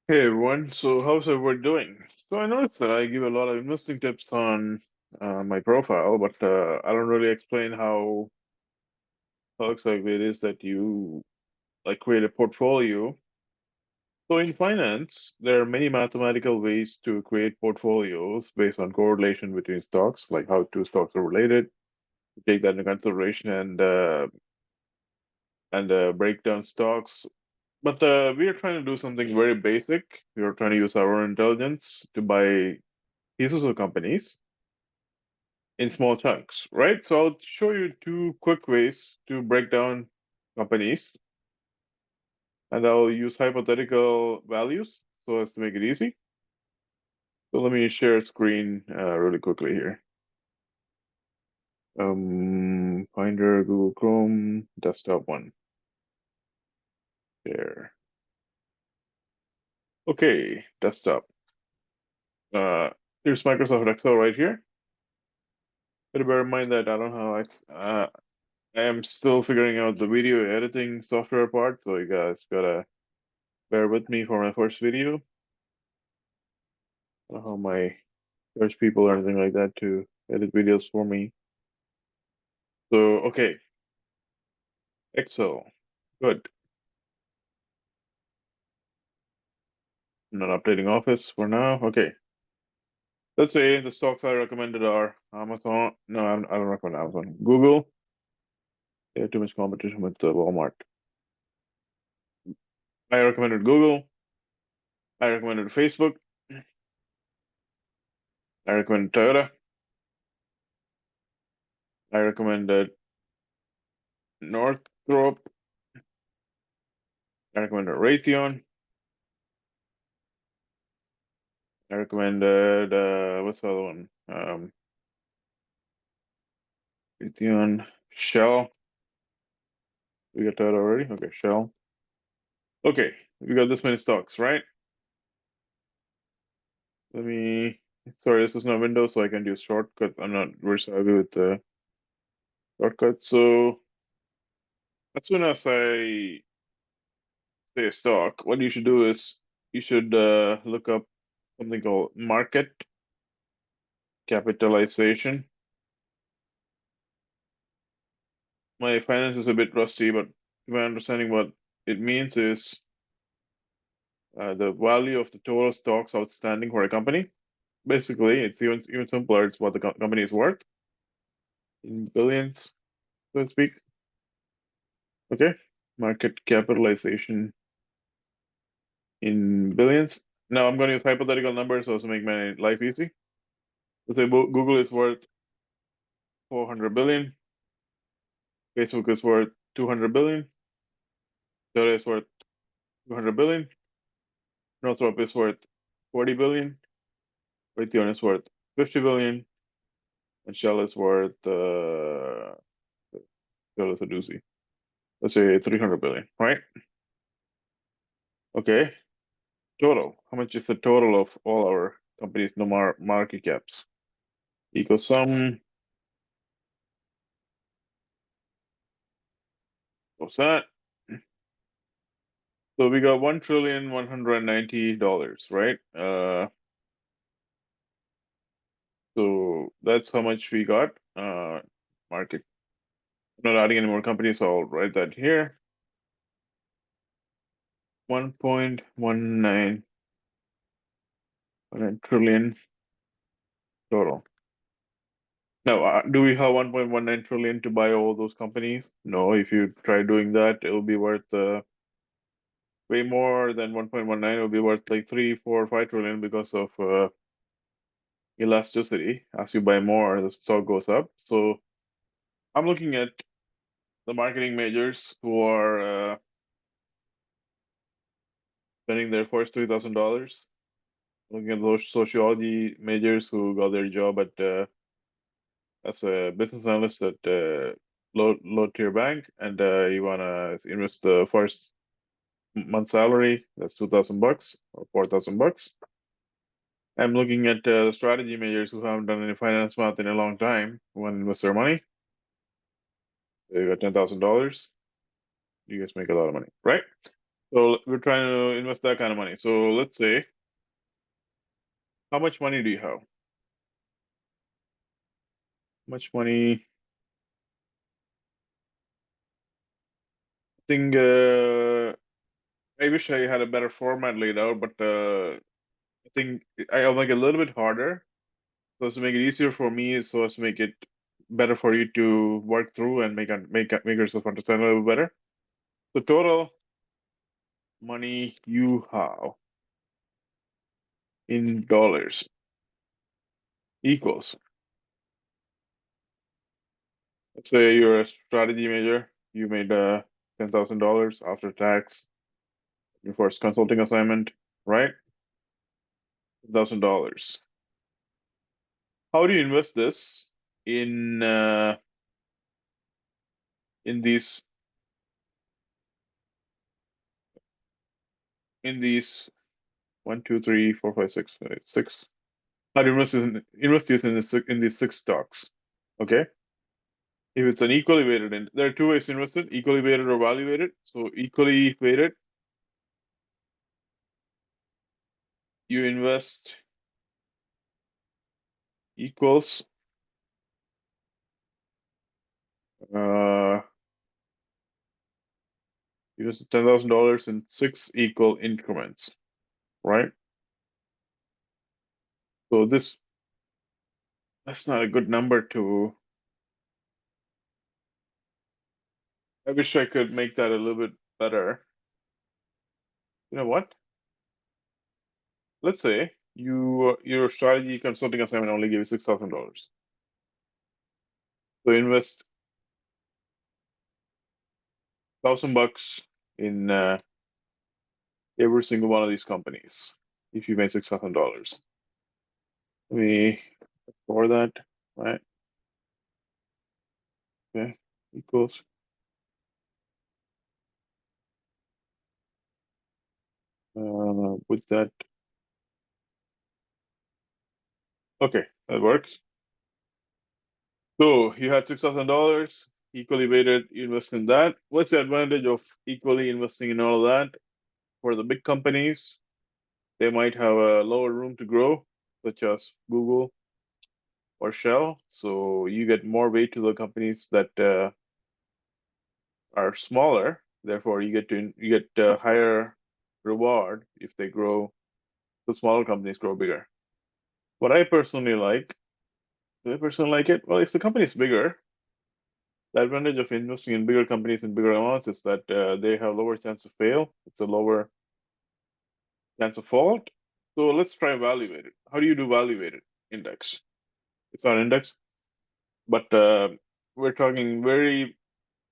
Hey everyone, so how's everyone doing? So I noticed that I give a lot of investing tips on my profile, but I don't really explain how exactly it is that you like create a portfolio. So in finance, there are many mathematical ways to create portfolios based on correlation between stocks, like how two stocks are related. Take that into consideration and break down stocks. But we are trying to do something very basic. We are trying to use our own intelligence to buy pieces of companies in small chunks, right? So I'll show you two quick ways to break down companies, and I'll use hypothetical values so as to make it easy. So let me share a screen really quickly here. Finder, Google Chrome, desktop one. There. Okay, desktop. Uh, Here's Microsoft Excel right here. But bear in mind that I don't have I am still figuring out the video editing software part, so you guys gotta bear with me for my first video. I don't know how my search people or anything like that to edit videos for me. So, okay, Excel. Good. I'm not updating Office for now. Okay. Let's say the stocks I recommended are Amazon. No, I don't recommend Amazon. Google. They have too much competition with Walmart. I recommended Google. I recommended Facebook. I recommended Toyota. I recommended Northrop. I recommended Raytheon. I recommended what's the other one? Raytheon, Shell. We got that already. Okay, Shell. Okay, we got this many stocks, right? Let me. Sorry, this is not Windows, so I can use shortcut. I'm not very savvy with the shortcuts. So as soon as I say a stock, what you should do is you should look up something called market capitalization. My finance is a bit rusty, but my understanding what it means is the value of the total stocks outstanding for a company. Basically, it's even simpler. It's what the company is worth in billions, so to speak. Okay, market capitalization in billions. Now I'm going to use hypothetical numbers so as to make my life easy. Let's say Google is worth 400 billion, Facebook is worth 200 billion, Toyota is worth 200 billion, Northrop is worth 40 billion, Raytheon is worth 50 billion, and Shell is worth Shell is a doozy. Let's say 300 billion, right? Okay, total. How much is the total of all our companies, no market caps? Equals sum. What's that? So we got $1,190,000,000, right? So that's how much we got. Market. I'm not adding any more companies, so I'll write that here. 1.19 trillion total. Now, do we have 1.19 trillion to buy all those companies? No, if you try doing that, it'll be worth way more than 1.19. It'll be worth like 3, 4, 5 trillion because of elasticity. As you buy more, the stock goes up. So I'm looking at the marketing majors who are spending their first $3,000. Looking at those sociology majors who got their job at as a business analyst at low tier bank, and you wanna invest the first month salary. That's $2,000 or $4,000. I'm looking at strategy majors who haven't done any finance math in a long time who want to invest their money. They got $10,000. You guys make a lot of money, right? So we're trying to invest that kind of money. So let's say, how much money do you have? How much money? I think I wish I had a better format laid out, but I think I'll make it a little bit harder so as to make it easier for me, so as to make it better for you to work through and make yourself understand a little better. The total money you have in dollars equals, let's say you're a strategy major, you made $10,000 after tax, your first consulting assignment, right? $1,000. How do you invest this in in these in these one, two, three, four, five, six, six? How do you invest this in these six stocks? Okay. If it's an equally weighted, and there are two ways to invest it: equally weighted or value weighted. So equally weighted, you invest equals uh you invest $10,000 in six equal increments, right? So that's not a good number to. I wish I could make that a little bit better. You know what? Let's say your strategy consulting assignment only gave you $6,000. So invest $1,000 in every single one of these companies if you made $6,000. Let me for that, right? Okay, equals. With that, okay, that works. So you had $6,000 equally weighted. You invest in that. What's the advantage of equally investing in all of that? For the big companies, they might have a lower room to grow, such as Google or Shell. So you get more weight to the companies that are smaller. Therefore, you get a higher reward if they grow. The smaller companies grow bigger. What I personally like, do I personally like it? Well, if the company is bigger, the advantage of investing in bigger companies in bigger amounts is that they have lower chance of fail. It's a lower chance of fault. So let's try evaluate it. How do you do evaluated index? It's not an index, but we're talking very,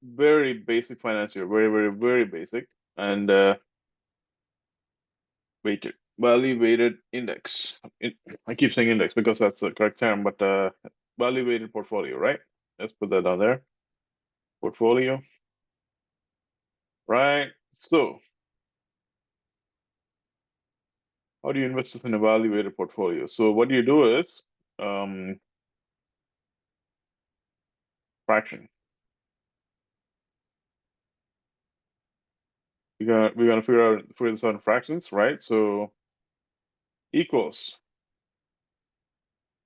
very basic finance here, very, very, very basic and weighted, value weighted index. I keep saying index because that's the correct term, but value weighted portfolio, right? Let's put that down there. Portfolio, right? So how do you invest this in a value weighted portfolio? So what you do is um, fraction. We're gonna figure this out in fractions, right? So equals,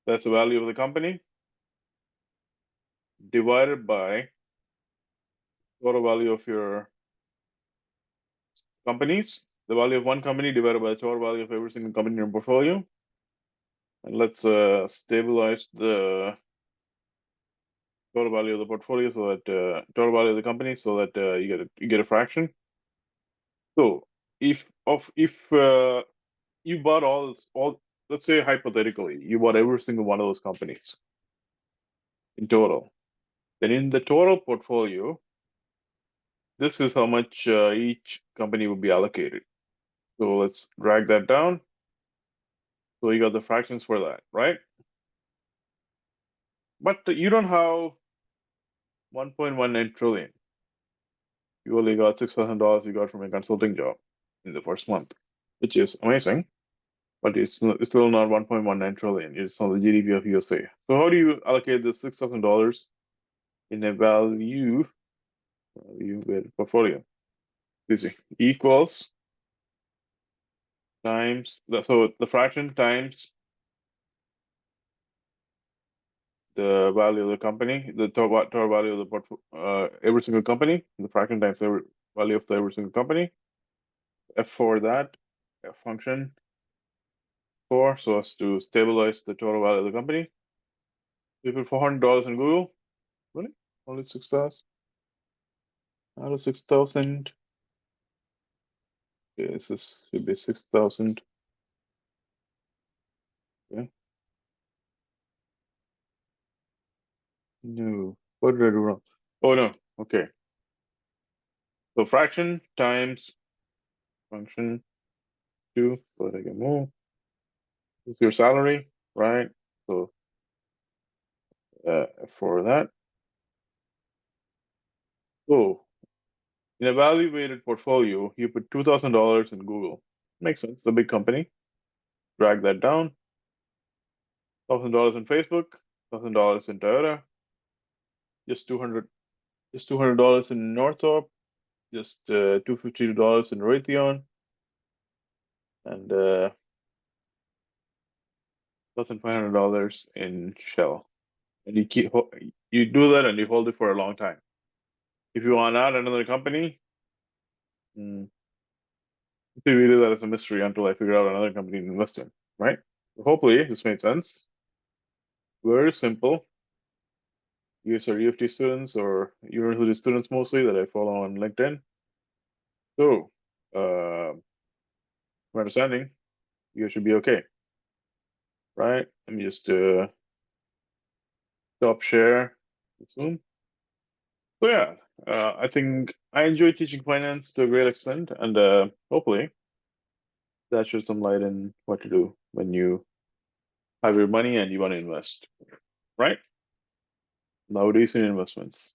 that's the value of the company divided by total value of your companies, the value of one company divided by the total value of every single company in your portfolio. And let's stabilize the total value of the portfolio so that total value of the company so that you get a fraction. So if you bought all, let's say hypothetically, you bought every single one of those companies in total, then in the total portfolio, this is how much each company would be allocated. So let's drag that down. So you got the fractions for that, right? But you don't have 1.19 trillion. You only got $6,000 you got from a consulting job in the first month, which is amazing. But it's still not 1.19 trillion. It's not the GDP of USA. So how do you allocate the $6,000 in a value weighted portfolio? easy. Equals times so the fraction times the value of the company, the total value of the every single company, the fraction times every value of every single company. F for that F function for so as to stabilize the total value of the company. We put $400 in Google. Really? Only 6,000 out of 6,000. Okay, this should be 6,000. Okay. No. What did I do wrong? Oh no. Okay. So fraction times function 2, but I can move. Is your salary, right? So for that. Oh, in evaluated portfolio, you put $2,000 in Google. Makes sense. It's a big company. Drag that down. $1,000 in Facebook. $1,000 in Toyota. Just 200. Just $200 in Northrop. Just $250 in Raytheon. And $1,500 in Shell. And you do that and you hold it for a long time. If you want out another company, we do that as a mystery until I figure out another company to invest in, right? Hopefully this made sense. Very simple. These are UFT students or university students mostly that I follow on LinkedIn. So, my understanding, you should be okay, right? Let me just stop share Zoom. So yeah, I think I enjoy teaching finance to a great extent, and hopefully that sheds some light in what to do when you have your money and you want to invest, right? Laodicean Investments.